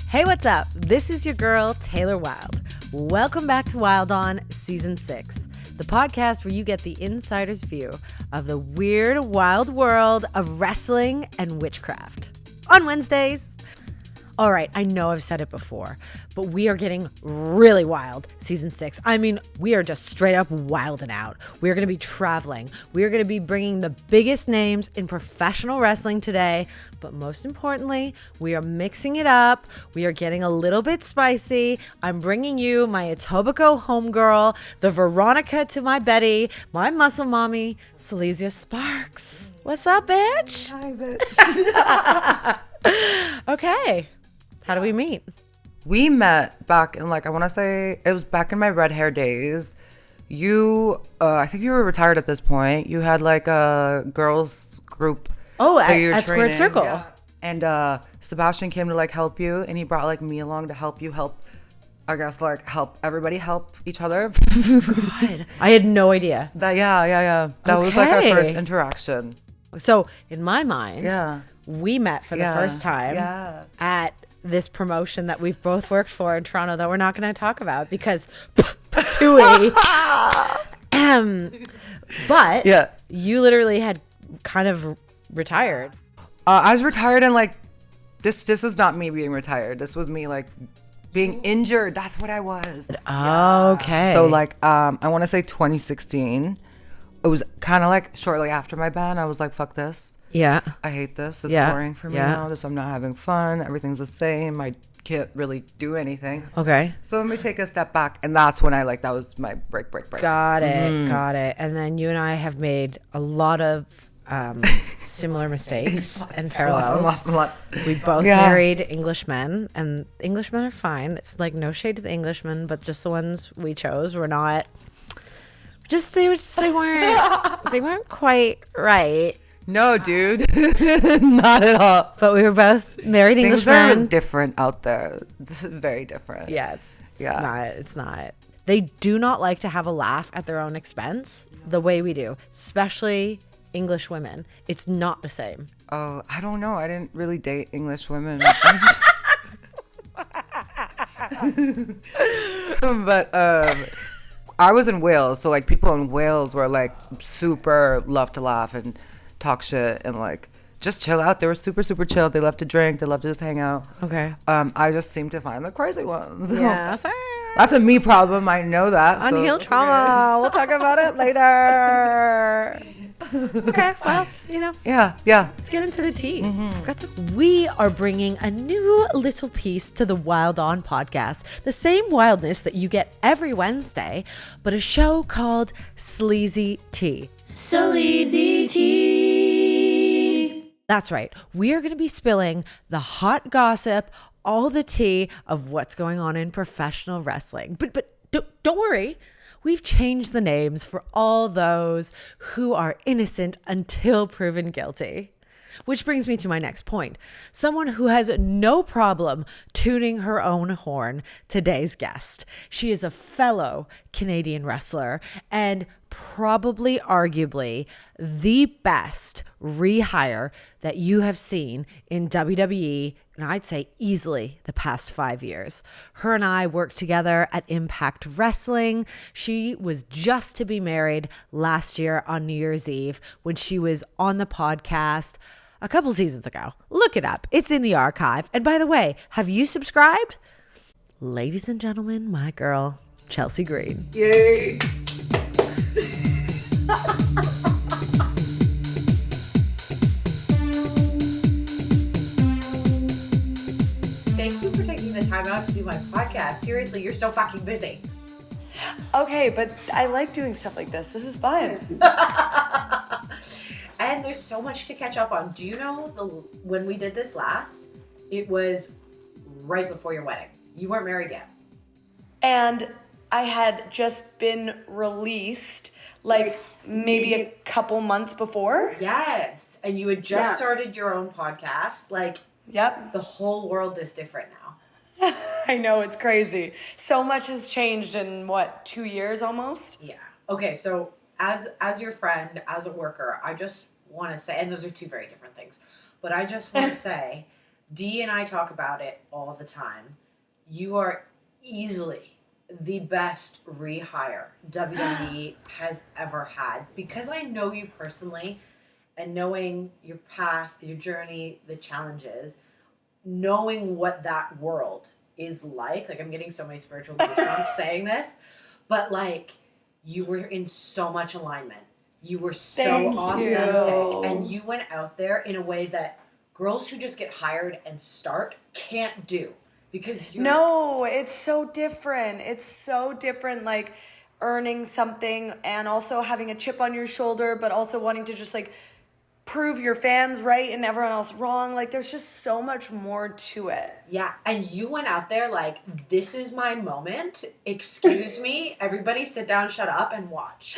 Hey, what's up? This is your girl, Taylor Wilde. Welcome back to Wilde On Season 6, the podcast where you get the insider's view of the weird, wild world of wrestling and witchcraft. On Wednesdays. All right, I know I've said it before, but we are getting really wild Season 6. I mean, we are just straight up wilding out. We're going to be traveling. We're going to be bringing the biggest names in professional wrestling today, but most importantly, we are mixing it up. We are getting a little bit spicy. I'm bringing you my Etobicoke homegirl, the Veronica to my Betty, my muscle mommy, Silesia Sparks. What's up, bitch? Hi, bitch. Okay. How do we meet? We met back in, I want to say it was back in my red hair days. You, I think you were retired at this point. You had a girls group. Oh, at Squared Circle. Yeah. And Sebastian came to help you, and he brought me along to help everybody help each other. God, I had no idea. That was our first interaction. So in my mind, yeah, we met for the first time at this promotion that we've both worked for in Toronto that we're not going to talk about because patooey. But you literally had kind of retired. I was retired, and this was not me being retired. This was me being injured. That's what I was. Okay. So I want to say 2016. It was kind of shortly after my ban. I was like, fuck this. Yeah. I hate this. It's boring for me now. I'm not having fun. Everything's the same. I can't really do anything. Okay. So let me take a step back. And that's when that was my break. Got it. And then you and I have made a lot of similar mistakes and parallels. Lots. We both married Englishmen, and Englishmen are fine. It's no shade to the Englishmen, but just the ones we chose were not. They weren't quite right. No, dude, not at all. But we were both married Englishmen. Things are different out there. This is very different. Yes. It's not. They do not like to have a laugh at their own expense the way we do, especially English women. It's not the same. Oh, I don't know. I didn't really date English women. But I was in Wales, so people in Wales were super love to laugh and talk shit and just chill out. They were super, super chill. They love to drink. They love to just hang out. Okay. I just seem to find the crazy ones. Yeah. That's a me problem. I know that. Unhealed trauma. We'll talk about it later. Okay, well, Yeah. Let's get into the tea. Mm-hmm. We are bringing a new little piece to the Wilde On podcast. The same wildness that you get every Wednesday, but a show called Sleazy Tea. Sleazy Tea. That's right. We are going to be spilling the hot gossip, all the tea of what's going on in professional wrestling. But don't worry. We've changed the names for all those who are innocent until proven guilty. Which brings me to my next point. Someone who has no problem tuning her own horn, today's guest. She is a fellow Canadian wrestler and probably arguably the best rehire that you have seen in WWE, and I'd say easily the past 5 years. Her and I worked together at Impact Wrestling. She was just to be married last year on New Year's Eve when she was on the podcast a couple seasons ago. Look it up. It's in the archive. And by the way, have you subscribed? Ladies and gentlemen, my girl, Chelsea Green. Yay. Thank you for taking the time out to do my podcast. Seriously, you're so fucking busy. Okay, but I like doing stuff like this. This is fun. And there's so much to catch up on. Do you know when we did this last, it was right before your wedding. You weren't married yet. And I had just been released maybe a couple months before. Yes. And you had just started your own podcast. Yep. The whole world is different now. I know, it's crazy. So much has changed in 2 years almost? Yeah. Okay, so as your friend, as a worker, I just want to say, and those are two very different things, but I just want to say Dee and I talk about it all the time. You are easily the best rehire WWE has ever had, because I know you personally, and knowing your path, your journey, the challenges, knowing what that world is like I'm getting so many spiritual goosebumps saying this, but like, you were in so much alignment. You were so Thank authentic, you. and you went out there in a way that girls who just get hired and start can't do. Because No, it's so different. It's so different, like earning something and also having a chip on your shoulder, but also wanting to just like prove your fans right and everyone else wrong. Like, there's just so much more to it. Yeah, and you went out there like, this is my moment. Excuse me, everybody sit down, shut up, and watch.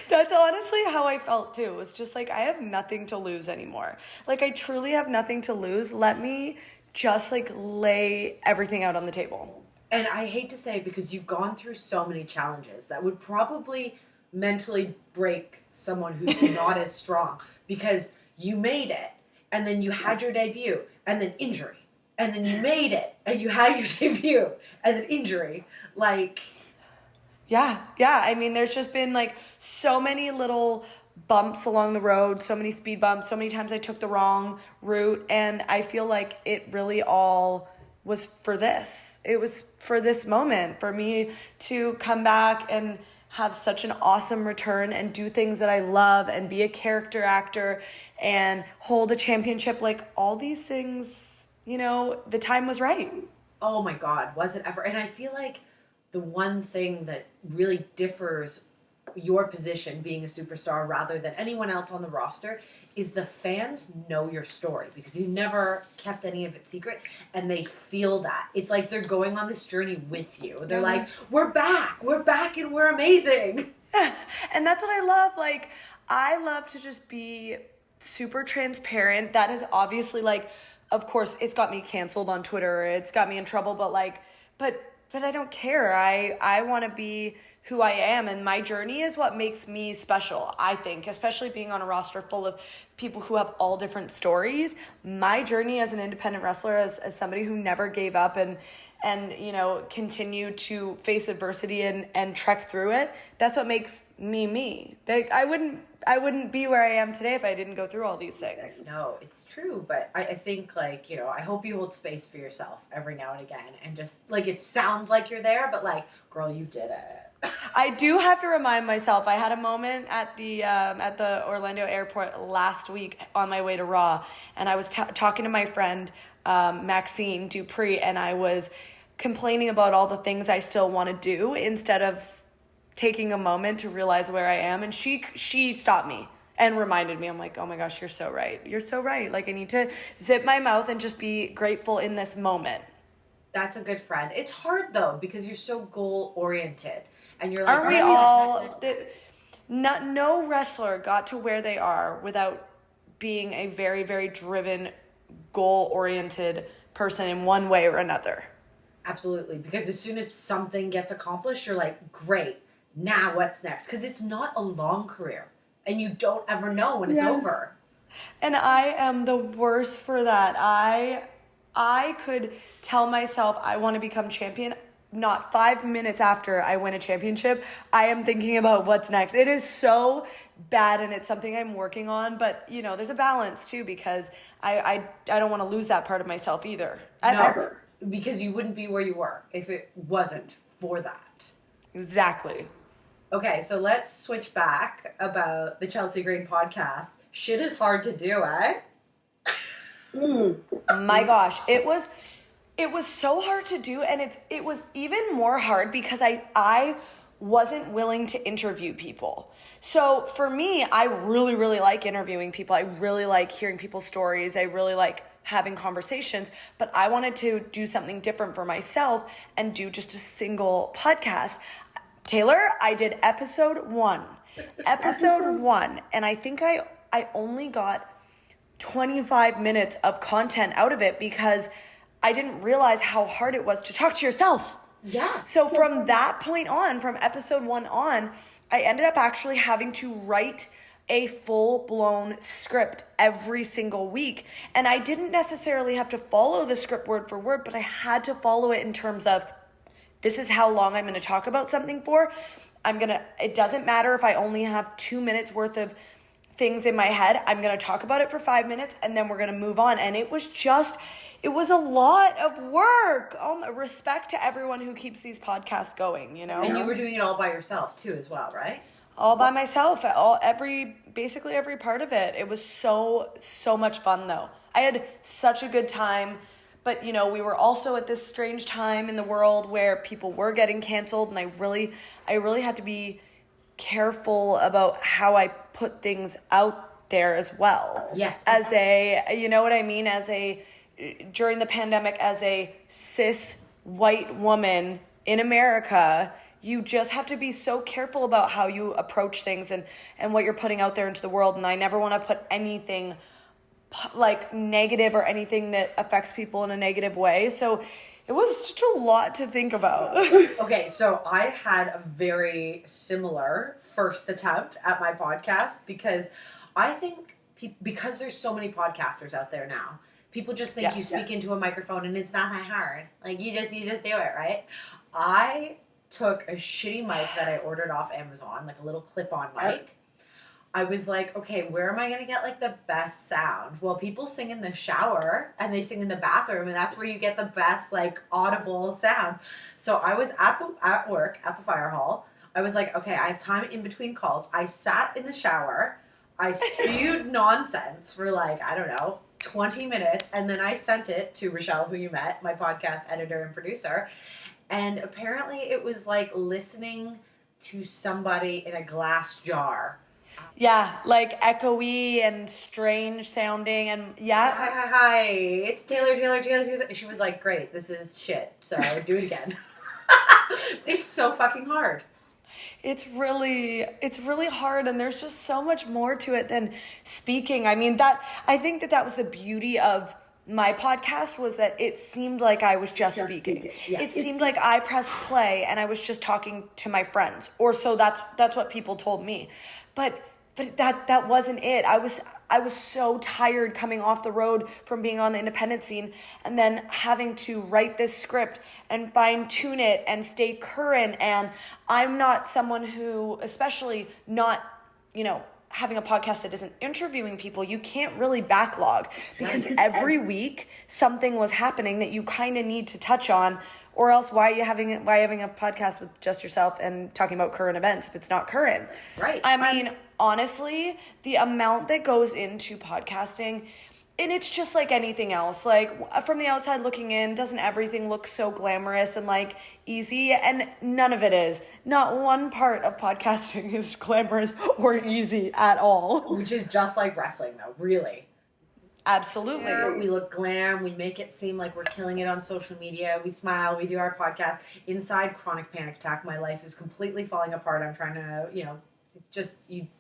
That's honestly how I felt too. It's just like, I have nothing to lose anymore. Like, I truly have nothing to lose. Let me just like lay everything out on the table. And I hate to say it, because you've gone through so many challenges that would probably mentally break someone who's not as strong, because you made it, and then you had your debut, and then injury, and then you made it, and you had your debut, and then injury. Like, Yeah. I mean, there's just been like so many little bumps along the road, so many speed bumps, so many times I took the wrong route, and I feel like it really all was for this. It was for this moment, for me to come back and have such an awesome return and do things that I love and be a character actor and hold a championship. Like, all these things, you know, the time was right. oh my God, was it ever? And I feel like the one thing that really differs your position being a superstar rather than anyone else on the roster is the fans know your story, because you never kept any of it secret, and they feel that. It's like they're going on this journey with you. They're like, we're back, and we're amazing. And that's what I love. Like, I love to just be super transparent. That is obviously, like, of course, it's got me canceled on Twitter. It's got me in trouble, but like, but I don't care. I want to be who I am, and my journey is what makes me special, I think, especially being on a roster full of people who have all different stories. My journey as an independent wrestler, as somebody who never gave up and you know, continue to face adversity and trek through it, that's what makes me. Like, I wouldn't be where I am today if I didn't go through all these things. No, it's true, but I think, like, you know, I hope you hold space for yourself every now and again, and just, like, it sounds like you're there, but, like, girl, you did it. I do have to remind myself, I had a moment at the Orlando airport last week on my way to Raw, and I was talking to my friend Maxine Dupree, and I was complaining about all the things I still want to do instead of taking a moment to realize where I am, and she stopped me and reminded me. I'm like, oh my gosh, you're so right. Like, I need to zip my mouth and just be grateful in this moment. That's a good friend. It's hard, though, because you're so goal-oriented. And you're like, aren't we all? No wrestler got to where they are without being a very, very driven, goal-oriented person in one way or another. Absolutely. Because as soon as something gets accomplished, you're like, great, now what's next? Because it's not a long career, and you don't ever know when it's over. And I am the worst for that. I could tell myself I want to become champion. Not 5 minutes after I win a championship, I am thinking about what's next. It is so bad, and it's something I'm working on. But, you know, there's a balance, too, because I don't want to lose that part of myself either. Ever. Because you wouldn't be where you were if it wasn't for that. Exactly. Okay, so let's switch back about the Chelsea Green podcast. Shit is hard to do, eh? My gosh, it was so hard to do, and it was even more hard because I wasn't willing to interview people. So for me, I really, really like interviewing people. I really like hearing people's stories. I really like having conversations, but I wanted to do something different for myself and do just a single podcast. Taylor, I did episode one, and I think I only got 25 minutes of content out of it because I didn't realize how hard it was to talk to yourself. Yeah. So from that point on, from episode 1 on, I ended up actually having to write a full-blown script every single week. And I didn't necessarily have to follow the script word for word, but I had to follow it in terms of, this is how long I'm going to talk about something for. It doesn't matter if I only have 2 minutes worth of things in my head. I'm going to talk about it for 5 minutes and then we're going to move on. And it was a lot of work. Respect to everyone who keeps these podcasts going, you know? And you were doing it all by yourself too as well, right? All by myself, basically every part of it. It was so much fun though. I had such a good time, but you know, we were also at this strange time in the world where people were getting canceled, and I really had to be careful about how I put things out there as well. Yes. You know what I mean? During the pandemic, as a cis white woman in America, you just have to be so careful about how you approach things and what you're putting out there into the world. And I never want to put anything like negative or anything that affects people in a negative way. So it was just a lot to think about. Okay, so I had a very similar first attempt at my podcast because I think because there's so many podcasters out there now, people just think you speak into a microphone and it's not that hard. Like you just do it, right? I took a shitty mic that I ordered off Amazon, like a little clip-on mic. I was like, okay, where am I going to get like the best sound? Well, people sing in the shower and they sing in the bathroom, and that's where you get the best like audible sound. So I was at work at the fire hall. I was like, okay, I have time in between calls. I sat in the shower. I spewed nonsense for like, I don't know, 20 minutes. And then I sent it to Rochelle, who you met, my podcast editor and producer. And apparently it was like listening to somebody in a glass jar. Yeah, like echoey and strange sounding, and Hi, it's Taylor. She was like, great, this is shit, so do it again. It's so fucking hard. It's really hard, and there's just so much more to it than speaking. I mean, I think that was the beauty of my podcast, was that it seemed like I was just speaking. Yeah. It seemed like I pressed play and I was just talking to my friends, or so that's what people told me. But that wasn't it. I was so tired coming off the road from being on the independent scene, and then having to write this script and fine tune it and stay current. And I'm not someone who, especially not, you know, having a podcast that isn't interviewing people, you can't really backlog, because every week something was happening that you kind of need to touch on, or else why are you having a podcast with just yourself and talking about current events if it's not current? Right. I mean, honestly, the amount that goes into podcasting, and it's just like anything else. Like, from the outside looking in, doesn't everything look so glamorous and like easy? And none of it is. Not one part of podcasting is glamorous or easy at all. Which is just like wrestling though, really. Absolutely. Yeah, we look glam. We make it seem like we're killing it on social media. We smile. We do our podcast. Inside, chronic panic attack. My life is completely falling apart. I'm trying to, you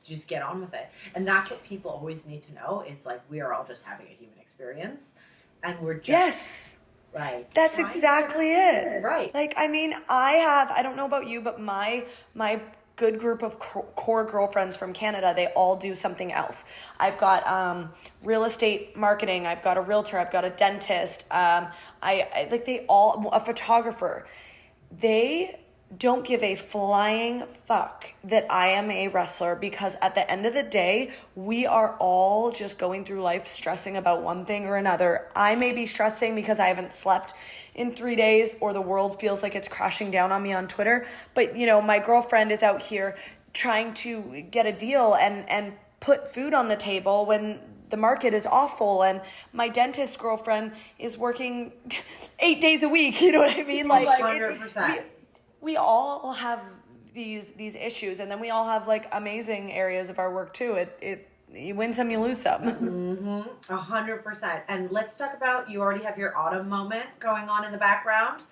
just get on with it. And that's what people always need to know, is like, we are all just having a human experience, and we're just... Yes. Right. That's exactly it. Right. Like, I mean, I don't know about you, but my good group of core girlfriends from Canada, they all do something else. I've got real estate marketing. I've got a realtor. I've got a dentist. A photographer. They don't give a flying fuck that I am a wrestler, because at the end of the day, we are all just going through life stressing about one thing or another. I may be stressing because I haven't slept in 3 days, or the world feels like it's crashing down on me on Twitter. But, my girlfriend is out here trying to get a deal and put food on the table when the market is awful, and my dentist girlfriend is working 8 days a week. You know what I mean? Like 100%. We all have these issues, and then we all have like amazing areas of our work too. You win some, you lose some. 100%. And let's talk about, you already have your autumn moment going on in the background.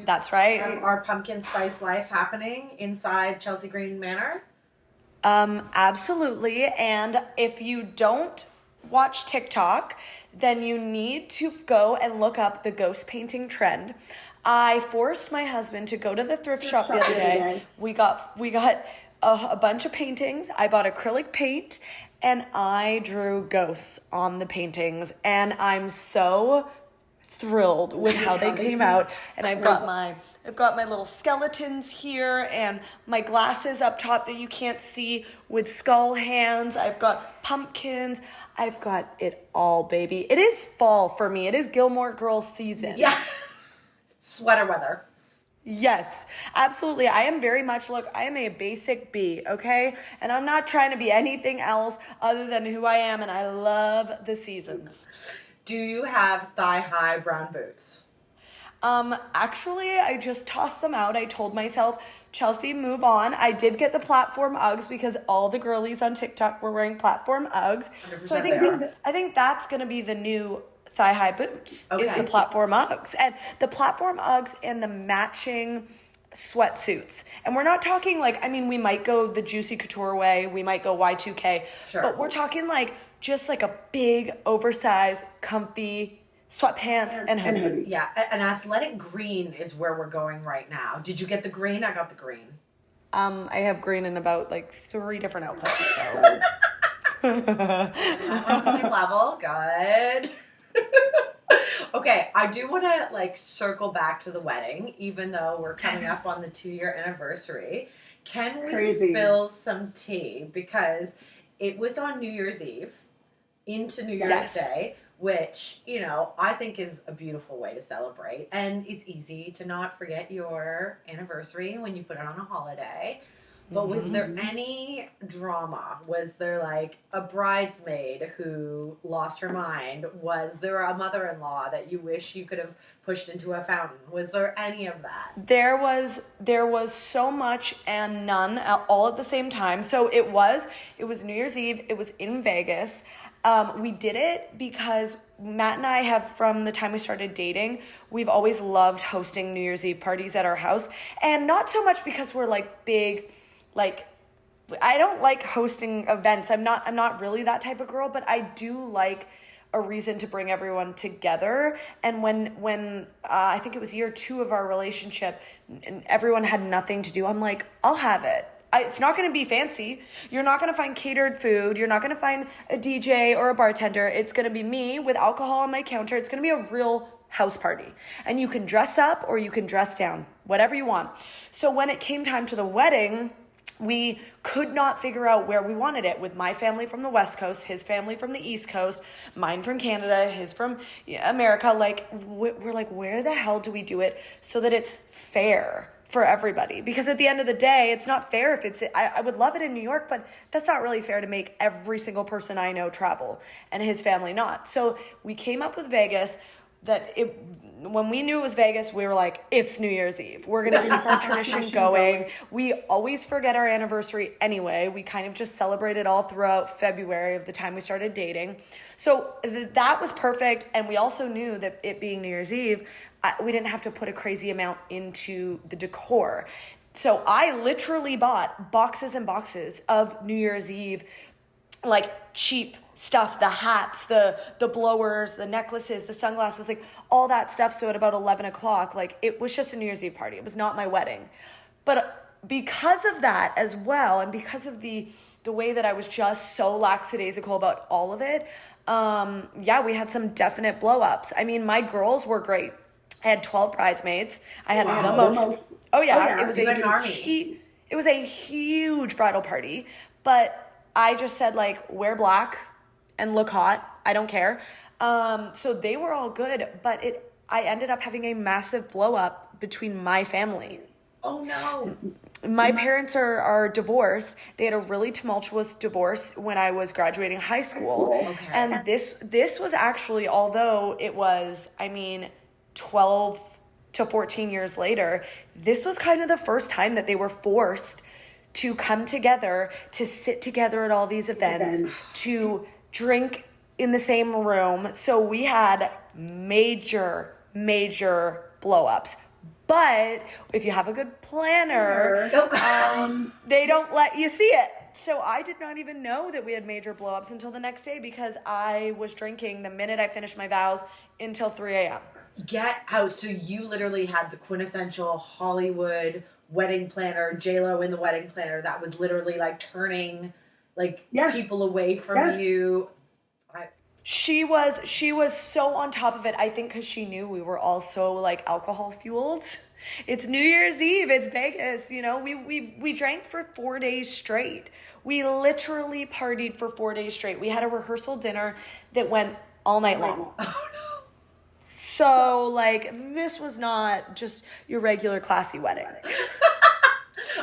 That's right. Our pumpkin spice life happening inside ImChesleaGreen Manor? Absolutely. And if you don't watch TikTok, then you need to go and look up the ghost painting trend. I forced my husband to go to the thrift shop the other day. We got a bunch of paintings. I bought acrylic paint, and I drew ghosts on the paintings, and I'm so thrilled with how they came out. And I've got my little skeletons here, and my glasses up top that you can't see with skull hands. I've got pumpkins. I've got it all, baby. It is fall for me. It is Gilmore Girls season. Yeah. Sweater weather. Yes, absolutely. I am very much, I am a basic bee, okay? And I'm not trying to be anything else other than who I am, and I love the seasons. Do you have thigh-high brown boots? Actually, I just tossed them out. I told myself, Chelsea, move on. I did get the platform Uggs because all the girlies on TikTok were wearing platform Uggs. So I think that's going to be the new thigh-high boots, is the platform Uggs. And the platform Uggs and the matching sweatsuits. And we're not talking we might go the Juicy Couture way. We might go Y2K. Sure. But we're talking just a big, oversized, comfy sweatpants and hoodie. Yeah, an athletic green is where we're going right now. Did you get the green? I got the green. I have green in about 3 different outfits. So. Same level. Good. Okay, I do want to circle back to the wedding, even though we're coming up on the 2-year anniversary. Can we spill some tea? Because it was on New Year's Eve into New Year's Day, which, I think is a beautiful way to celebrate. And it's easy to not forget your anniversary when you put it on a holiday. But was there any drama? Was there a bridesmaid who lost her mind? Was there a mother-in-law that you wish you could have pushed into a fountain? Was there any of that? There was so much and none all at the same time. So it was New Year's Eve. It was in Vegas. We did it because Matt and I have, from the time we started dating, we've always loved hosting New Year's Eve parties at our house. And not so much because we're big, I don't like hosting events. I'm not really that type of girl, but I do like a reason to bring everyone together. And when I think it was year 2 of our relationship and everyone had nothing to do, I'm like, I'll have it. It's not going to be fancy. You're not going to find catered food. You're not going to find a DJ or a bartender. It's going to be me with alcohol on my counter. It's going to be a real house party. And you can dress up or you can dress down, whatever you want. So when it came time to the wedding, we could not figure out where we wanted it, with my family from the West Coast, his family from the East Coast, mine from Canada, his from America. We're like, where the hell do we do it so that it's fair for everybody? Because at the end of the day, it's not fair if it's, I would love it in New York, but that's not really fair to make every single person I know travel and his family not. So we came up with Vegas. When we knew it was Vegas, we were like, it's New Year's Eve. We're going to keep our tradition going. We always forget our anniversary anyway. We kind of just celebrated all throughout February of the time we started dating. So that was perfect. And we also knew that it being New Year's Eve, we didn't have to put a crazy amount into the decor. So I literally bought boxes and boxes of New Year's Eve, cheap stuff, the hats, the blowers, the necklaces, the sunglasses, all that stuff. So at about 11 o'clock, it was just a New Year's Eve party. It was not my wedding. But because of that as well, and because of the way that I was just so lackadaisical about all of it, we had some definite blow-ups. I mean, my girls were great. I had 12 bridesmaids. I had the most. Oh yeah, it was a huge bridal party. But I just said wear black and look hot. I don't care. So they were all good, but I ended up having a massive blow up between my family. Oh no. My parents are divorced. They had a really tumultuous divorce when I was graduating high school. Okay. And this was actually, although it was, 12 to 14 years later, this was kind of the first time that they were forced to come together, to sit together at all these events, to drink in the same room. So we had major blow-ups. But if you have a good planner, they don't let you see it. So I did not even know that we had major blow-ups until the next day, because I was drinking the minute I finished my vows until 3 a.m. Get out. So you literally had the quintessential Hollywood wedding planner, J-Lo in the wedding planner, that was literally like turning like people away from you. She was so on top of it, I think, because she knew we were all so like alcohol fueled. It's New Year's Eve, it's Vegas, you know, we drank for 4 days straight. We literally partied for 4 days straight. We had a rehearsal dinner that went all night long. Oh no. So like, this was not just your regular classy wedding.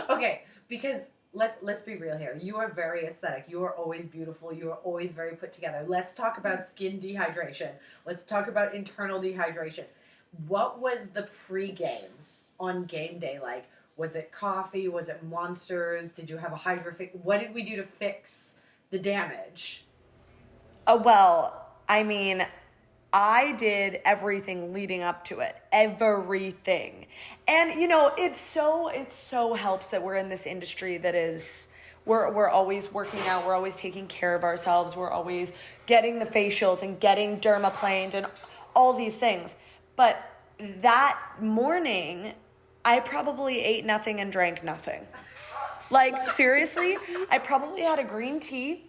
Okay, because let's be real here. You are very aesthetic. You are always beautiful. You are always very put together. Let's talk about skin dehydration. Let's talk about internal dehydration. What was the pregame on game day like? Was it coffee? Was it Monsters? Did you have a hydrofix? What did we do to fix the damage? Well, I mean, I did everything leading up to it. Everything. And, you know, it so helps that we're in this industry that is, we're always working out. We're always taking care of ourselves. We're always getting the facials and getting dermaplaned and all these things. But that morning, I probably ate nothing and drank nothing. Like, seriously, I probably had a green tea.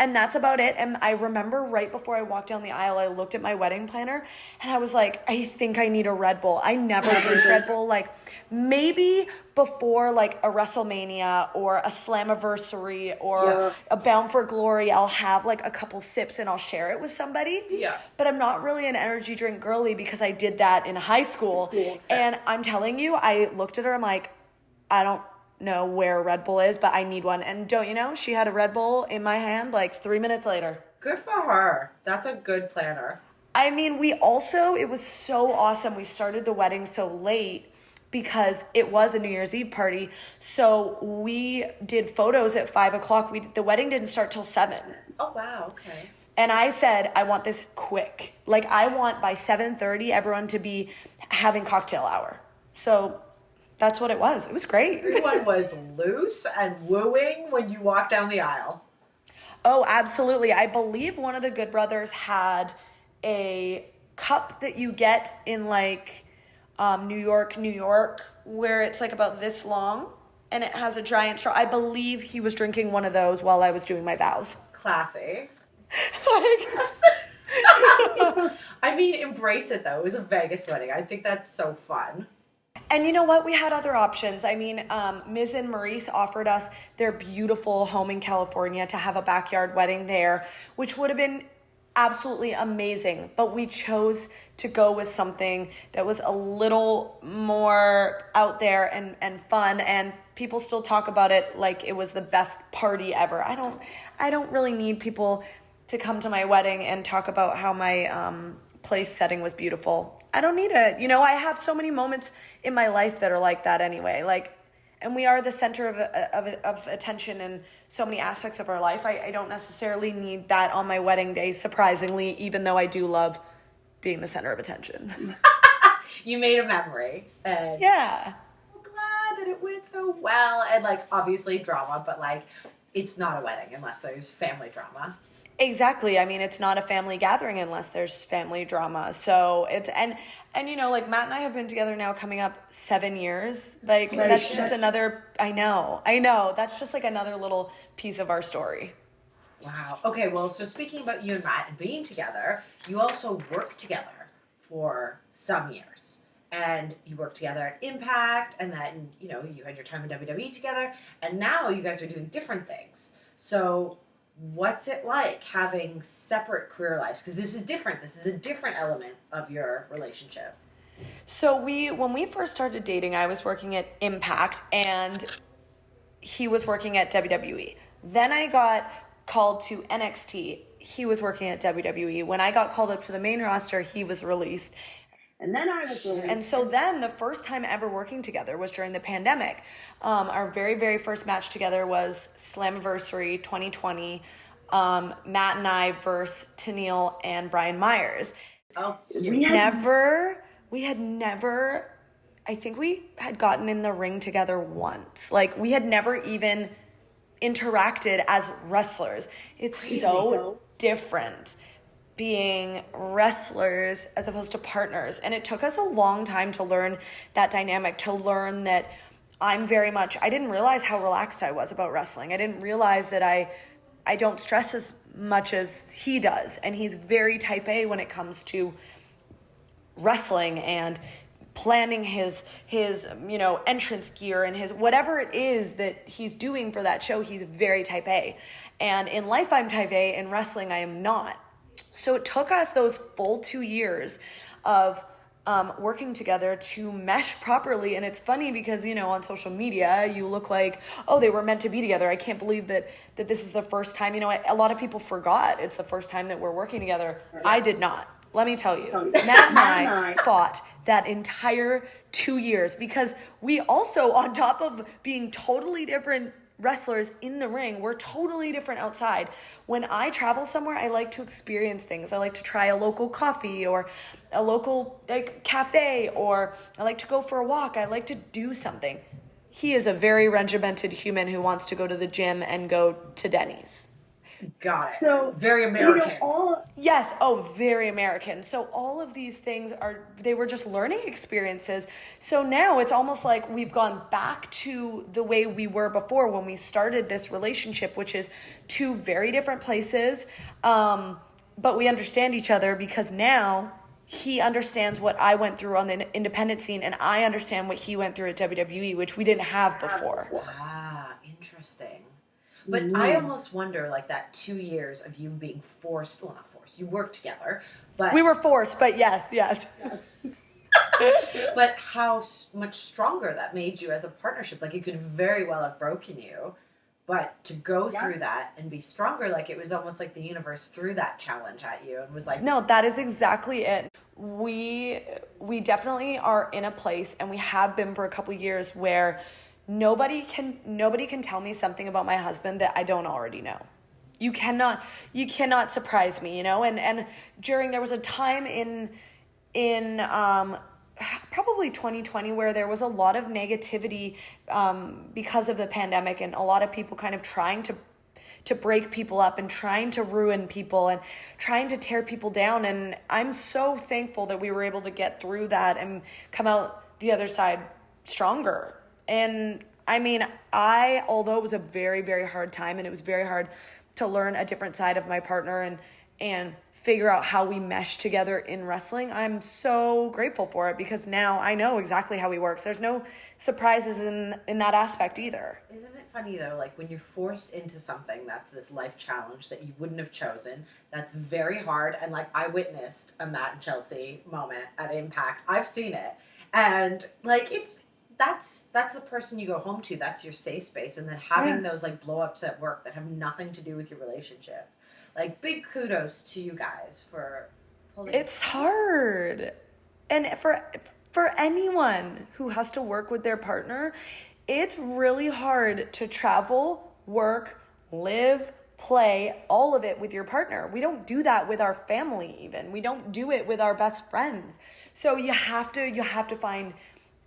And that's about it. And I remember right before I walked down the aisle, I looked at my wedding planner and I was like, I think I need a Red Bull. I never drink Red Bull. Like, maybe before like a WrestleMania or a Slammiversary or a Bound for Glory, I'll have like a couple sips and I'll share it with somebody. Yeah. But I'm not really an energy drink girly because I did that in high school. And I'm telling you, I looked at her, I'm like, I don't know where Red Bull is, but I need one. And don't you know, she had a Red Bull in my hand like 3 minutes later. Good for her. That's a good planner. I mean, it was so awesome. We started the wedding so late because it was a New Year's Eve party. So we did photos at 5:00. The wedding didn't start till 7. Oh, wow. Okay. And I said, I want this quick. Like, I want by 7:30 everyone to be having cocktail hour. So that's what it was. It was great. Everyone was loose and wooing when you walked down the aisle. Oh, absolutely. I believe one of the Good Brothers had a cup that you get in like New York, where it's like about this long and it has a giant straw. I believe he was drinking one of those while I was doing my vows. Classy. I mean, embrace it though. It was a Vegas wedding. I think that's so fun. And you know what? We had other options. I mean, Ms. and Maurice offered us their beautiful home in California to have a backyard wedding there, which would have been absolutely amazing. But we chose to go with something that was a little more out there and fun. And people still talk about it like it was the best party ever. I don't really need people to come to my wedding and talk about how my place setting was beautiful. I don't need it. You know, I have so many moments in my life that are like that anyway. Like, and we are the center of attention in so many aspects of our life. I don't necessarily need that on my wedding day, surprisingly, even though I do love being the center of attention. You made a memory. And yeah. I'm glad that it went so well. And like, obviously drama, but like, it's not a wedding unless there's family drama. Exactly. I mean, it's not a family gathering unless there's family drama. So it's, and you know, like Matt and I have been together now coming up 7 years. Like, that's just another, I know. That's just like another little piece of our story. Wow. Okay, well, so speaking about you and Matt and being together, you also worked together for some years. And you worked together at Impact, and then, you know, you had your time in WWE together, and now you guys are doing different things. So what's it like having separate career lives? Because this is different. This is a different element of your relationship. So when we first started dating, I was working at Impact and he was working at WWE. Then I got called to NXT. He was working at WWE. When I got called up to the main roster, he was released. And then I was released. And so then the first time ever working together was during the pandemic. Our very, very first match together was Slammiversary 2020. Matt and I versus Tennille and Brian Myers. Oh, we had never, I think we had gotten in the ring together once. Like, we had never even interacted as wrestlers. It's so different being wrestlers as opposed to partners. And it took us a long time to learn that dynamic, to learn that I didn't realize how relaxed I was about wrestling. I didn't realize that I don't stress as much as he does. And he's very type A when it comes to wrestling and planning his entrance gear and his whatever it is that he's doing for that show. He's very type A. And in life, I'm type A. In wrestling, I am not. So it took us those full 2 years of working together to mesh properly. And it's funny because, on social media, you look like, oh, they were meant to be together. I can't believe that this is the first time. A lot of people forgot it's the first time that we're working together. I did not. Let me tell you, Matt and I fought that entire 2 years because we also, on top of being totally different wrestlers in the ring, we're totally different outside. When I travel somewhere, I like to experience things. I like to try a local coffee or a local cafe, or I like to go for a walk. I like to do something. He is a very regimented human who wants to go to the gym and go to Denny's. Got it. So very American. Yes. Oh, very American. So all of these things they were just learning experiences. So now it's almost like we've gone back to the way we were before when we started this relationship, which is two very different places. But we understand each other because now he understands what I went through on the independent scene and I understand what he went through at WWE, which we didn't have before. Ah, interesting. But I almost wonder, that 2 years of you being forced, well, not forced, you worked together, but... We were forced, but yes. But how much stronger that made you as a partnership. It could very well have broken you, but to go through that and be stronger, it was almost like the universe threw that challenge at you and was like... No, that is exactly it. We definitely are in a place, and we have been for a couple years, where... Nobody can tell me something about my husband that I don't already know. You cannot surprise me, and there was a time in probably 2020 where there was a lot of negativity because of the pandemic, and a lot of people kind of trying to break people up and trying to ruin people and trying to tear people down. And I'm so thankful that we were able to get through that and come out the other side stronger. And although it was a very, very hard time, and it was very hard to learn a different side of my partner and figure out how we mesh together in wrestling, I'm so grateful for it because now I know exactly how he works. There's no surprises in that aspect either. Isn't it funny though, when you're forced into something that's this life challenge that you wouldn't have chosen, that's very hard, and I witnessed a Matt and Chelsea moment at Impact. I've seen it, and that's the person you go home to. That's your safe space. And then having those blow-ups at work that have nothing to do with your relationship. Big kudos to you guys for pulling. It's hard. And for anyone who has to work with their partner, it's really hard to travel, work, live, play, all of it with your partner. We don't do that with our family even. We don't do it with our best friends. So you have to find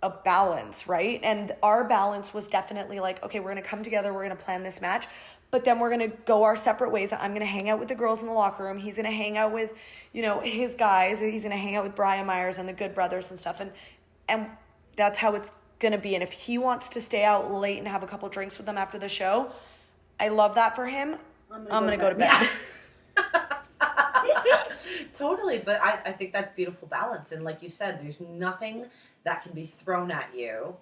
a balance, right? And our balance was definitely okay, we're gonna come together, we're gonna plan this match, but then we're gonna go our separate ways. I'm gonna hang out with the girls in the locker room. He's gonna hang out with, his guys. He's gonna hang out with Brian Myers and the Good Brothers and stuff. And that's how it's gonna be. And if he wants to stay out late and have a couple drinks with them after the show, I love that for him. I'm gonna go to bed. Totally, but I think that's beautiful balance. And like you said, there's nothing that can be thrown at you,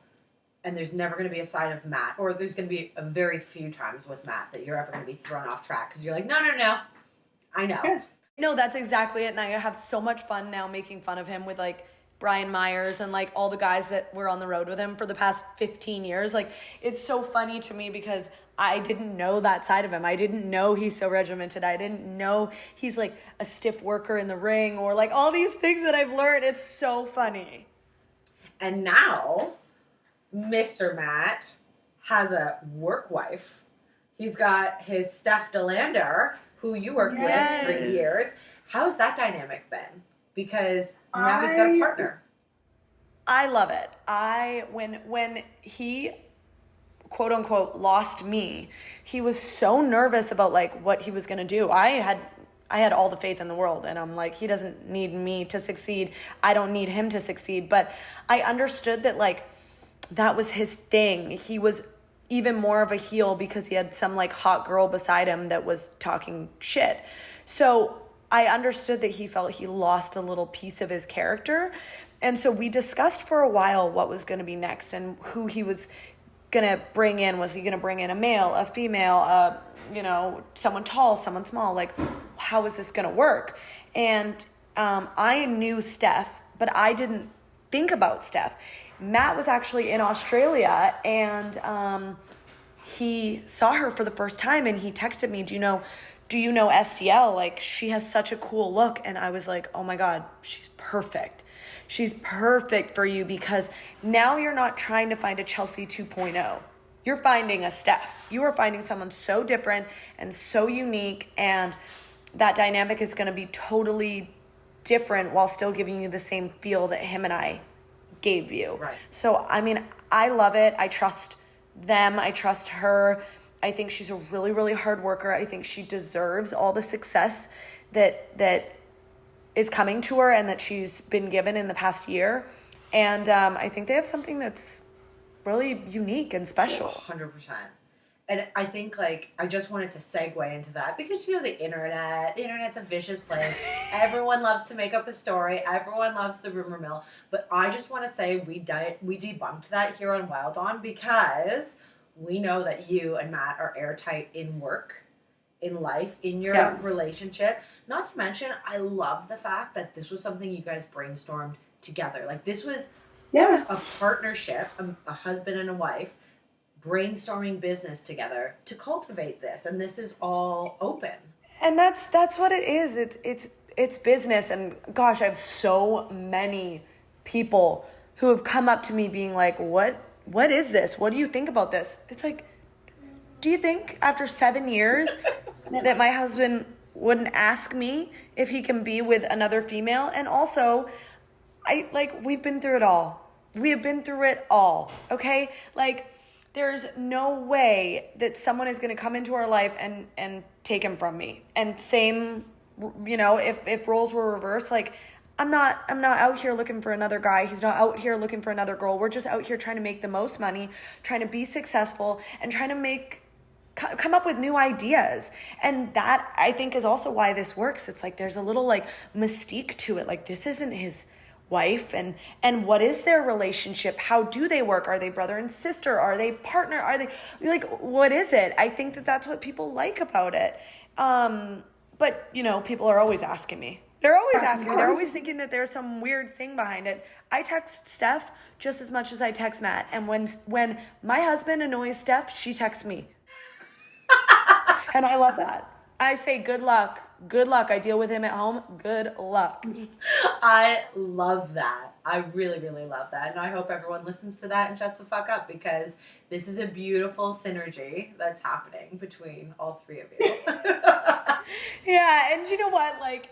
and there's never going to be a side of Matt, or there's going to be a very few times with Matt that you're ever going to be thrown off track because you're no, I know. No, that's exactly it. And I have so much fun now making fun of him with Brian Myers and all the guys that were on the road with him for the past 15 years. It's so funny to me because I didn't know that side of him. I didn't know he's so regimented. I didn't know he's a stiff worker in the ring or all these things that I've learned. It's so funny. And now, Mr. Matt has a work wife. He's got his Steph DeLander, who you worked with for years. How's that dynamic been? Because now he's got a partner. I love it. When he quote unquote lost me, he was so nervous about what he was gonna do. I had all the faith in the world, and I'm he doesn't need me to succeed. I don't need him to succeed. But I understood that that was his thing. He was even more of a heel because he had some like hot girl beside him that was talking shit. So I understood that he felt he lost a little piece of his character. And so we discussed for a while what was going to be next and who he was going to bring in. Was he going to bring in a male, a female, someone tall, someone small? Like, how is this going to work? And I knew Steph, but I didn't think about Steph. Matt was actually in Australia, and he saw her for the first time, and he texted me, do you know STL? Like, she has such a cool look. And I was like, oh my God, she's perfect. She's perfect for you, because now you're not trying to find a Chelsea 2.0. You're finding a Steph. You are finding someone so different and so unique, and that dynamic is going to be totally different while still giving you the same feel that him and I gave you. Right. So, I mean, I love it. I trust them. I trust her. I think she's a really, really hard worker. I think she deserves all the success that is coming to her and that she's been given in the past year. And I think they have something that's really unique and special. 100%. And I think, like, I just wanted to segue into that because, the internet's a vicious place. Everyone loves to make up a story. Everyone loves the rumor mill. But I just want to say we debunked that here on Wilde On, because we know that you and Matt are airtight in work, in life, in your relationship. Not to mention, I love the fact that this was something you guys brainstormed together. Like, this was a partnership, a husband and a wife, brainstorming business together to cultivate this, and this is all open. And that's what it is. It's business. And gosh, I have so many people who have come up to me being like, what is this? What do you think about this? It's like, do you think after 7 years that my husband wouldn't ask me if he can be with another female? And also, we've been through it all. We have been through it all. Okay? Like, there's no way that someone is going to come into our life and take him from me. And same, if roles were reversed, like, I'm not out here looking for another guy. He's not out here looking for another girl. We're just out here trying to make the most money, trying to be successful, and trying to come up with new ideas. And that, I think, is also why this works. It's like there's a little like mystique to it. Like, this isn't his wife, and what is their relationship? How do they work? Are they brother and sister? Are they partner? Are they like, what is it? I think that that's what people like about it. But people are always asking me. They're always asking me. They're always thinking that there's some weird thing behind it. I text Steph just as much as I text Matt. And when my husband annoys Steph, she texts me. And I love that. I say, good luck. Good luck. I deal with him at home. Good luck. I love that. I really, really love that. And I hope everyone listens to that and shuts the fuck up, because this is a beautiful synergy that's happening between all three of you. Yeah, and you know what? Like,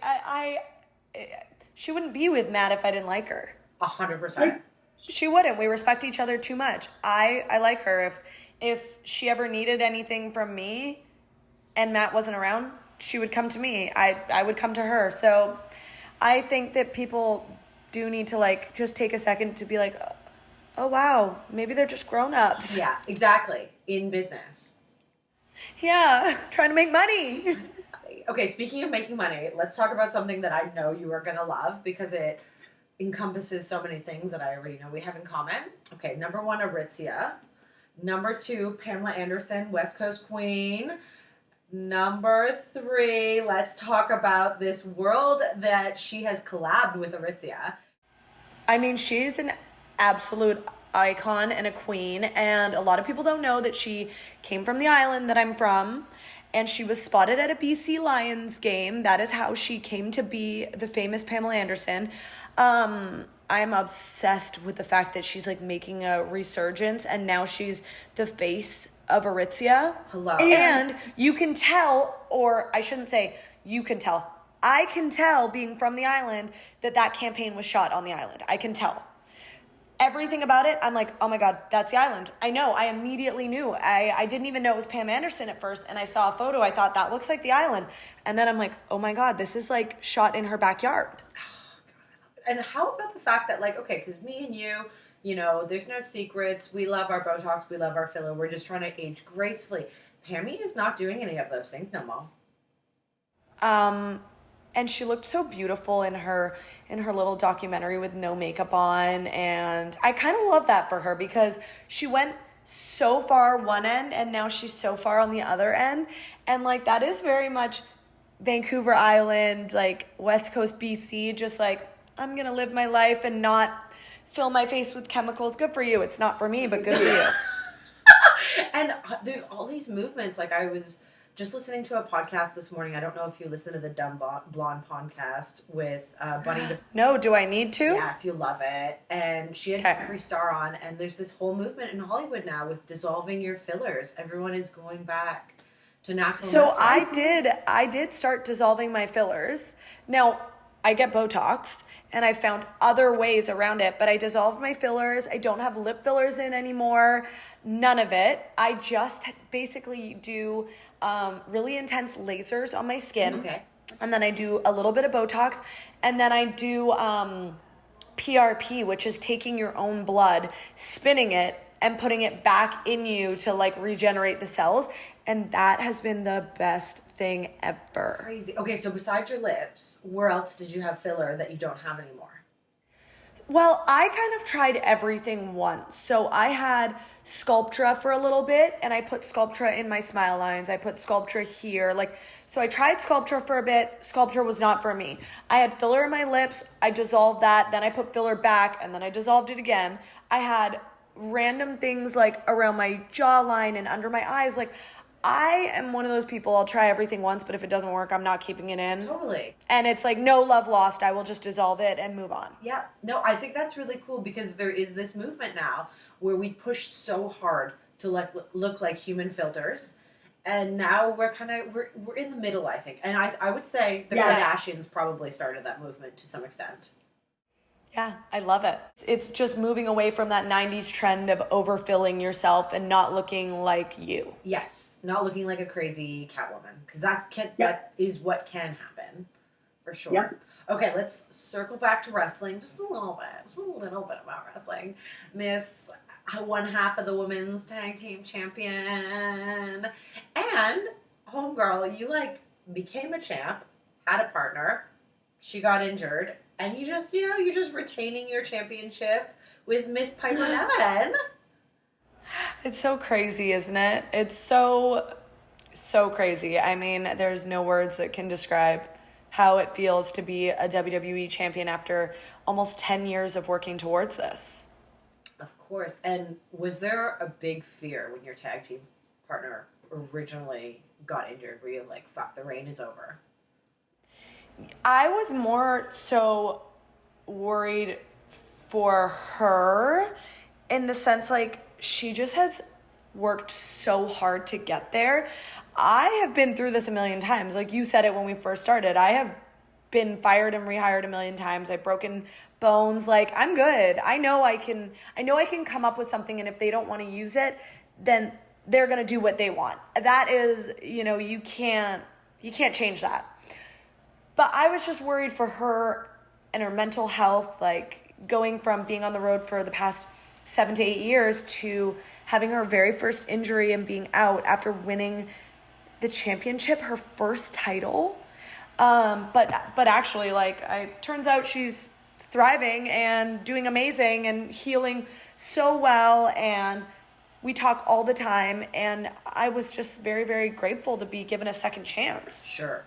she wouldn't be with Matt if I didn't like her. 100%. She wouldn't. We respect each other too much. I like her. If she ever needed anything from me and Matt wasn't around, she would come to me. I would come to her. So I think that people do need to like just take a second to be like, oh wow, maybe they're just grown-ups. Yeah, exactly. In business. Yeah, trying to make money. Okay, speaking of making money, let's talk about something that I know you are going to love, because it encompasses so many things that I already know we have in common. Okay, number 1, Aritzia. Number 2, Pamela Anderson, West Coast Queen. Number 3, let's talk about this world that she has collabed with Aritzia. I mean, she's an absolute icon and a queen, and a lot of people don't know that she came from the island that I'm from, and she was spotted at a BC Lions game. That is how she came to be the famous Pamela Anderson. I'm obsessed with the fact that she's like making a resurgence, and now she's the face of Aritzia. Hello. And you can tell, or I shouldn't say you can tell, I can tell, being from the island, that campaign was shot on the island. I can tell. Everything about it, I'm like, oh my God, that's the island. I know, I immediately knew. I didn't even know it was Pam Anderson at first, and I saw a photo, I thought, that looks like the island. And then I'm like, oh my God, this is like shot in her backyard. And how about the fact that, like, okay, because me and you, You know, there's no secrets. We love our Botox. We love our filler. We're just trying to age gracefully. Pammy is not doing any of those things no more. And she looked so beautiful in her little documentary with no makeup on, and I kind of love that for her because she went so far one end and now she's so far on the other end, and like that is very much Vancouver Island, like West Coast BC, just like I'm gonna live my life and not fill my face with chemicals. Good for you. It's not for me, but good for you. And there's all these movements. Like, I was just listening to a podcast this morning. I don't know if you listen to the Dumb Blonde podcast with Bunny. No, do I need to? Yes, you'll love it. And she had Jeffree Star on, and there's this whole movement in Hollywood now with dissolving your fillers. Everyone is going back to natural. So I did start dissolving my fillers. Now, I get Botox, and I found other ways around it, but I dissolved my fillers. I don't have lip fillers in anymore. None of it. I just basically do really intense lasers on my skin. Okay. And then I do a little bit of Botox, and then I do PRP, which is taking your own blood, spinning it, and putting it back in you to like regenerate the cells. And that has been the best thing ever. Crazy. Okay, so besides your lips, where else did you have filler that you don't have anymore? Well, I kind of tried everything once. So I had Sculptra for a little bit, and I put Sculptra in my smile lines. I put Sculptra here. So I tried Sculptra for a bit. Sculptra was not for me. I had filler in my lips. I dissolved that. Then I put filler back, and then I dissolved it again. I had random things like around my jawline and under my eyes. Like, I am one of those people, I'll try everything once, but if it doesn't work, I'm not keeping it in. Totally. And it's like no love lost. I will just dissolve it and move on. Yeah. No, I think that's really cool because there is this movement now where we push so hard to look like human filters. And now we're we're in the middle, I think. And I would say the Kardashians probably started that movement to some extent. Yeah, I love it. It's just moving away from that 90s trend of overfilling yourself and not looking like you. Yes, not looking like a crazy Catwoman, because that is what can happen, for sure. Yep. Okay, let's circle back to wrestling just a little bit about wrestling. Miss one half of the women's tag team champion, and homegirl, you became a champ, had a partner, she got injured. And you're just retaining your championship with Miss Piper Niven. It's so crazy, isn't it? It's so, so crazy. I mean, there's no words that can describe how it feels to be a WWE champion after almost 10 years of working towards this. Of course. And was there a big fear when your tag team partner originally got injured? Were you like, fuck, the reign is over? I was more so worried for her in the sense she just has worked so hard to get there. I have been through this a million times. Like you said it when we first started. I have been fired and rehired a million times. I've broken bones. I'm good. I know I can come up with something, and if they don't want to use it, then they're going to do what they want. That is, you can't change that. But I was just worried for her and her mental health, going from being on the road for the past 7 to 8 years to having her very first injury and being out after winning the championship, her first title. But actually, turns out she's thriving and doing amazing and healing so well. And we talk all the time. And I was just very, very grateful to be given a second chance. Sure.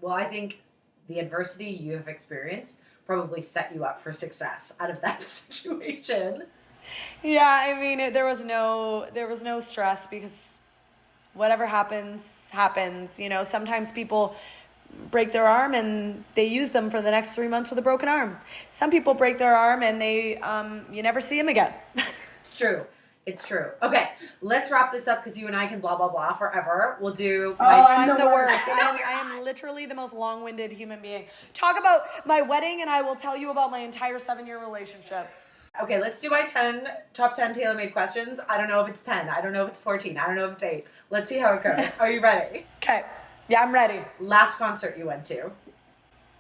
Well, I think the adversity you have experienced probably set you up for success out of that situation. Yeah, I mean, there was no stress because whatever happens. Sometimes people break their arm and they use them for the next 3 months with a broken arm. Some people break their arm and they you never see them again. It's true. Okay, let's wrap this up because you and I can blah, blah, blah forever. We'll do... I'm the worst. I am literally the most long-winded human being. Talk about my wedding and I will tell you about my entire 7-year relationship. Okay, let's do my top 10 tailor-made questions. I don't know if it's 10. I don't know if it's 14. I don't know if it's 8. Let's see how it goes. Are you ready? Okay. Yeah, I'm ready. Last concert you went to?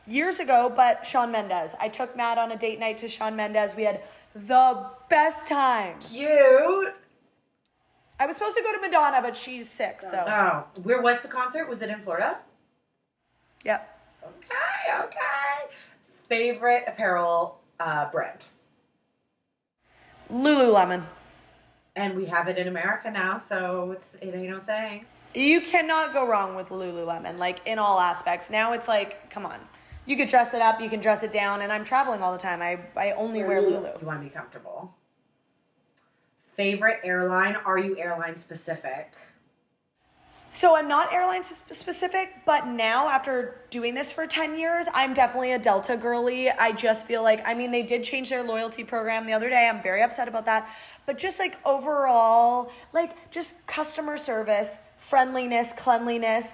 Years ago, but Shawn Mendes. I took Matt on a date night to Shawn Mendes. We had the best time. Cute. I was supposed to go to Madonna, but she's sick, so. Oh, where was the concert? Was it in Florida? Yep. Okay. Favorite apparel brand? Lululemon. And we have it in America now, so it ain't no thing. You cannot go wrong with Lululemon, like in all aspects. Now it's like, come on. You could dress it up, you can dress it down, and I'm traveling all the time. I only wear Lulu. You want to be comfortable. Favorite airline? Are you airline specific? So I'm not airline specific, but now after doing this for 10 years, I'm definitely a Delta girly. I just feel like, I mean, they did change their loyalty program the other day. I'm very upset about that. But just like overall, like just customer service, friendliness, cleanliness,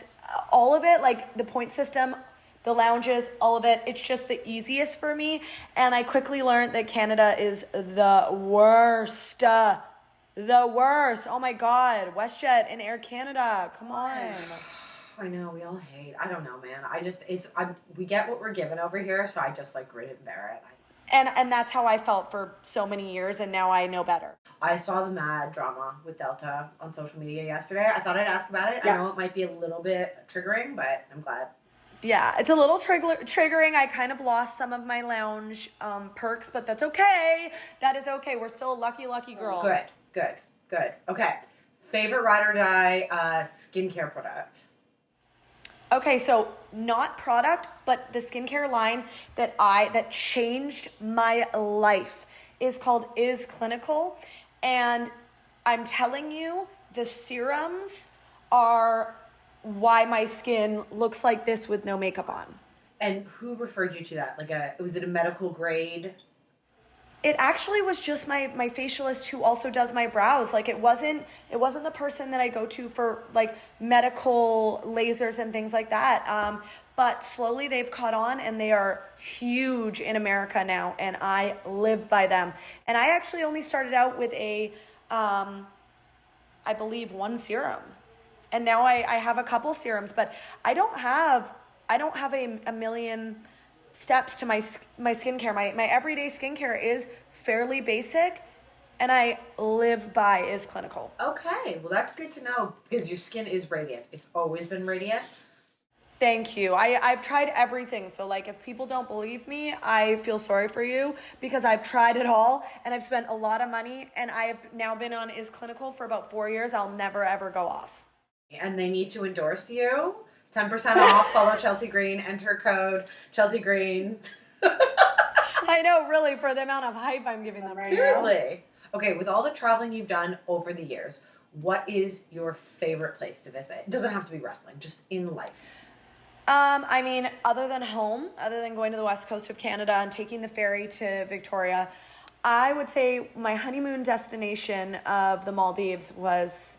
all of it, like the point system, the lounges, all of it, it's just the easiest for me. And I quickly learned that Canada is the worst. The worst. Oh my God. WestJet and Air Canada. Come on. I know, we all hate. I don't know, man. We get what we're given over here, so I just like grin and bear it. And that's how I felt for so many years, and now I know better. I saw the mad drama with Delta on social media yesterday. I thought I'd ask about it. Yeah. I know it might be a little bit triggering, but I'm glad. Yeah, it's a little triggering. I kind of lost some of my lounge perks, but that's okay. That is okay. We're still a lucky girl. Good. Okay. Favorite ride or die skincare product? Okay, so not product, but the skincare line that changed my life is called Is Clinical. And I'm telling you, the serums are why my skin looks like this with no makeup on. And who referred you to that? Was it a medical grade? It actually was just my facialist who also does my brows. Like it wasn't the person that I go to for like medical lasers and things like that. But slowly they've caught on and they are huge in America now, and I live by them. And I actually only started out with I believe one serum. And now I have a couple serums, but I don't have a million steps to my skincare. My everyday skincare is fairly basic, and I live by Is Clinical. Okay, well that's good to know because your skin is radiant. It's always been radiant. Thank you. I've tried everything. So like if people don't believe me, I feel sorry for you because I've tried it all and I've spent a lot of money, and I've now been on Is Clinical for about 4 years. I'll never ever go off. And they need to endorse you. 10% off. Follow Chelsea Green. Enter code Chelsea Green. I know, really, for the amount of hype I'm giving them right Seriously. Now. Okay, with all the traveling you've done over the years, what is your favorite place to visit? It doesn't have to be wrestling, just in life. I mean, other than home, other than going to the west coast of Canada and taking the ferry to Victoria, I would say my honeymoon destination of the Maldives was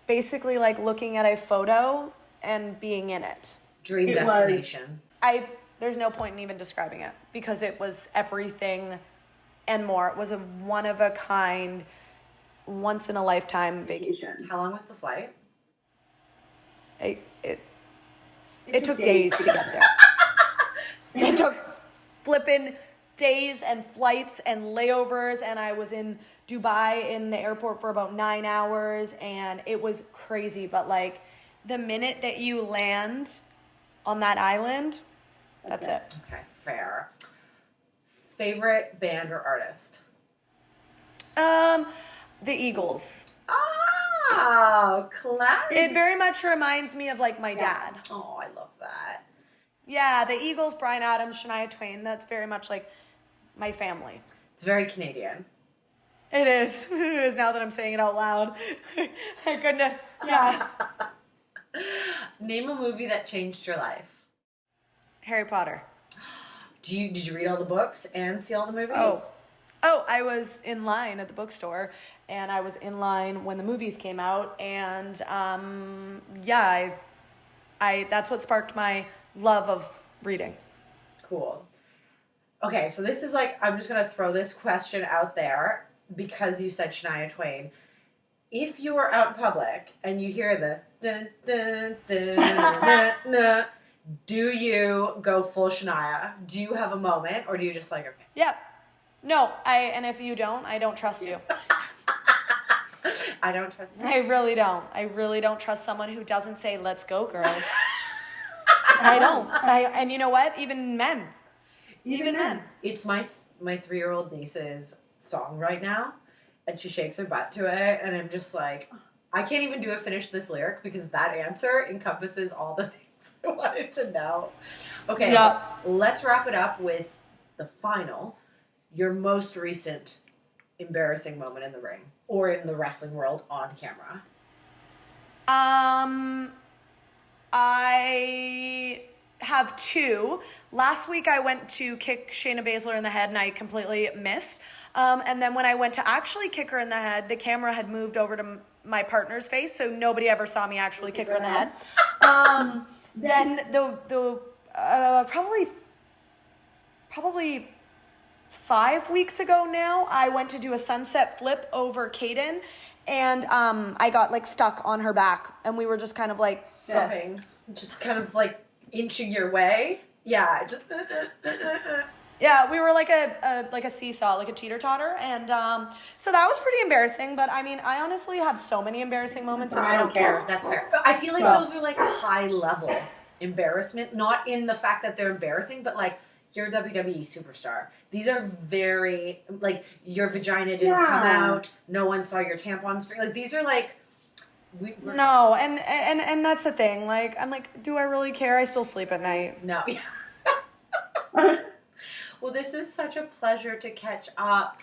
basically like looking at a photo and being in it. Dream destination. There's no point in even describing it because it was everything and more. It was a one-of-a-kind, once-in-a-lifetime vacation. How long was the flight? It took days to get there. It took flipping days and flights and layovers, and I was in Dubai in the airport for about 9 hours, and it was crazy. But like the minute that you land on that island, that's it. Okay, fair. Favorite band or artist? The Eagles. Oh, classic. It very much reminds me of like my dad. Oh, I love that. Yeah, the Eagles, Bryan Adams, Shania Twain. That's very much like my family. It's very Canadian. It is. It is now that I'm saying it out loud. I couldn't have, yeah. Name a movie that changed your life. Harry Potter. Did you read all the books and see all the movies? Oh, I was in line at the bookstore, and I was in line when the movies came out, and I that's what sparked my love of reading. Cool. Okay, so this is like, I'm just going to throw this question out there because you said Shania Twain. If you are out in public and you hear the dun, dun, dun, na, na, do you go full Shania? Do you have a moment, or do you just like, okay? Yep. No, and if you don't, I don't trust you. I don't trust you. I really don't. I really don't trust someone who doesn't say, let's go, girls. I don't. And you know what? Even men. Even men. It's my 3-year-old niece's song right now, and she shakes her butt to it, and I'm just like, I can't even do a finish this lyric because that answer encompasses all the things I wanted to know. Okay, Yeah. let's wrap it up with the final, your most recent embarrassing moment in the ring or in the wrestling world on camera. I have 2. Last week I went to kick Shayna Baszler in the head and I completely missed. And then when I went to actually kick her in the head, the camera had moved over to my partner's face, so nobody ever saw me actually kick her in the head. Then probably 5 weeks ago now, I went to do a sunset flip over Kaden, and I got like stuck on her back, and we were just kind of like this. Just kind of like inching your way. Yeah, just Yeah, we were like a seesaw, like a teeter-totter, and so that was pretty embarrassing, but I mean, I honestly have so many embarrassing moments and I don't care. That's fair. But I feel like those are like high level embarrassment, not in the fact that they're embarrassing, but like you're a WWE superstar. These are very, like, your vagina didn't come out, no one saw your tampon string. Like, these are like, No, and that's the thing. Like, I'm like, do I really care? I still sleep at night. No. Well, this was such a pleasure to catch up.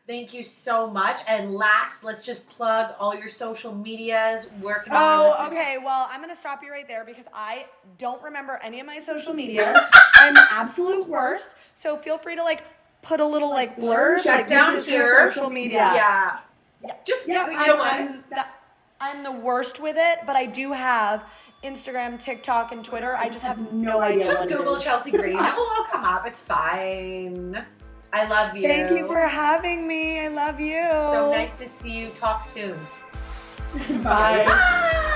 Thank you so much. And last, let's just plug all your social medias. Where can Oh, okay. Well, I'm going to stop you right there because I don't remember any of my social media. I'm the absolute worst. So feel free to like put a little like blurb. Check like, down this is here. your social media. Yeah. Just, you know what? I'm the worst with it, but I do have Instagram, TikTok, and Twitter. I just have no idea. Just what it Google is. Chelsea Green. It will all come up. It's fine. I love you. Thank you for having me. I love you. So nice to see you. Talk soon. Bye. Bye.